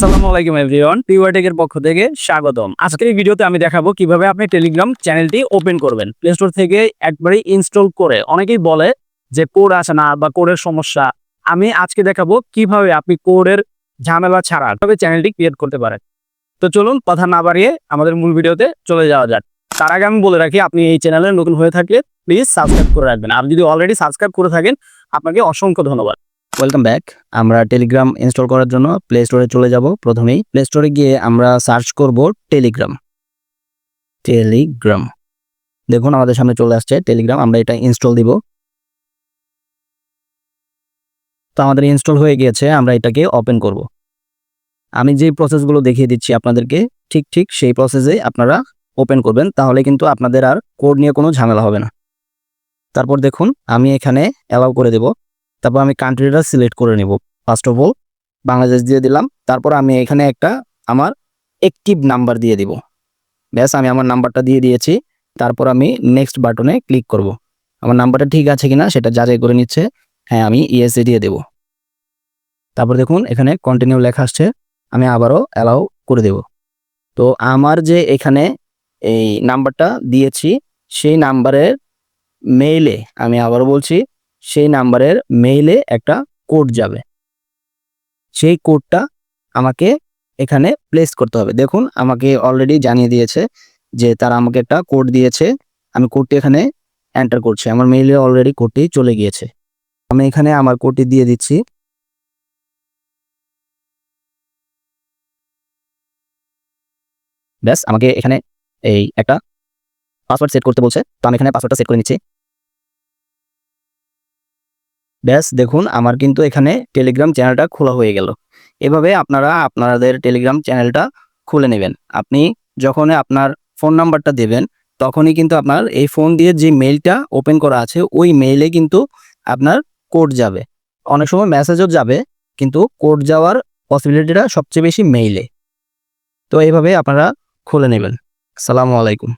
আসসালামু আলাইকুম এভরিওয়ান, পিওয়ারটেকের পক্ষ থেকে স্বাগতম। আজকের এই ভিডিওতে আমি দেখাবো কিভাবে আপনি টেলিগ্রাম চ্যানেলটি ওপেন করবেন প্লে স্টোর থেকে একবারই ইনস্টল করে। অনেকেই বলে যে কোড আসে না বা কোডের সমস্যা। আমি আজকে দেখাবো কিভাবে আপনি কোডের ঝামেলা ছাড়া তবে চ্যানেলটি ক্রিয়েট করতে পারেন। তো চলুন কথা না বাড়িয়ে আমাদের মূল ভিডিওতে চলে যাওয়া যাক। তার আগে আমি বলে রাখি, আপনি এই চ্যানেলে নতুন হয়ে থাকলে প্লিজ সাবস্ক্রাইব করে রাখবেন। আর যদি অলরেডি সাবস্ক্রাইব করে থাকেন, আপনাকে অসংখ্য ধন্যবাদ। Welcome back. আমরা টেলিগ্রাম ইনস্টল করার জন্য প্লে স্টোরে চলে যাব। প্রথমেই প্লে স্টোরে গিয়ে আমরা সার্চ করব টেলিগ্রাম। দেখুন আমাদের সামনে চলে আসছে টেলিগ্রাম। আমরা এটা ইনস্টল দিব। তো আমাদের ইনস্টল হয়ে গিয়েছে, আমরা এটাকে ওপেন করব। আমি যে প্রসেসগুলো দেখিয়ে দিচ্ছি আপনাদেরকে ঠিক সেই প্রসেসে আপনারা ওপেন করবেন, তাহলে কিন্তু আপনাদের আর কোড নিয়ে কোনো ঝামেলা হবে না। তারপর দেখুন আমি এখানে অ্যালাউ করে দেব। তারপর আমি কান্ট্রিটা সিলেক্ট করে নেব। ফার্স্ট অফ অল বাংলাদেশ দিয়ে দিলাম। তারপর আমি এখানে একটা আমার অ্যাক্টিভ নাম্বার দিয়ে দিব। ব্যাস, আমি আমার নাম্বারটা দিয়ে দিয়েছি। তারপর আমি নেক্সট বাটনে ক্লিক করব। আমার নাম্বারটা ঠিক আছে কিনা সেটা যাচাই করে নিচ্ছে। হ্যাঁ, আমি ইয়েসে দিয়ে দেব। তারপর দেখুন এখানে কন্টিনিউ লেখা আসছে, আমি আবারও অ্যালাউ করে দেব। তো আমার যে এখানে এই নাম্বারটা দিয়েছি সেই নাম্বারের মেইলে, আমি আবারও বলছি, সেই নাম্বারের মেইলে একটা কোড যাবে। সেই কোডটা আমাকে এখানে প্লেস করতে হবে। দেখুন আমাকে অলরেডি জানিয়ে দিয়েছে যে তারা আমাকে একটা কোড দিয়েছে। আমি কোডটি এখানে এন্টার করছি। আমার মেইলে অলরেডি কোডটি চলে গিয়েছে। আমি এখানে আমার কোডটি দিয়ে দিচ্ছি। ব্যাস, আমাকে এখানে এই একটা পাসওয়ার্ড সেট করতে বলছে। তো আমি এখানে পাসওয়ার্ডটা সেট করে নিচ্ছি। ব্যাস, দেখুন আমার কিন্তু এখানে টেলিগ্রাম চ্যানেলটা খোলা হয়ে গেল। এভাবে আপনারা আপনাদের টেলিগ্রাম চ্যানেলটা খুলে নেবেন। আপনি যখন আপনার ফোন নাম্বারটা দেবেন, তখনই কিন্তু আপনার এই ফোন দিয়ে যে মেইলটা ওপেন করা আছে ওই মেইলে কিন্তু আপনার কোড যাবে। অনেক সময় মেসেজও যাবে, কিন্তু কোড যাওয়ার পসিবিলিটিটা সবচেয়ে বেশি মেইলে। তো এইভাবে আপনারা খুলে নেবেন। আসসালামু আলাইকুম।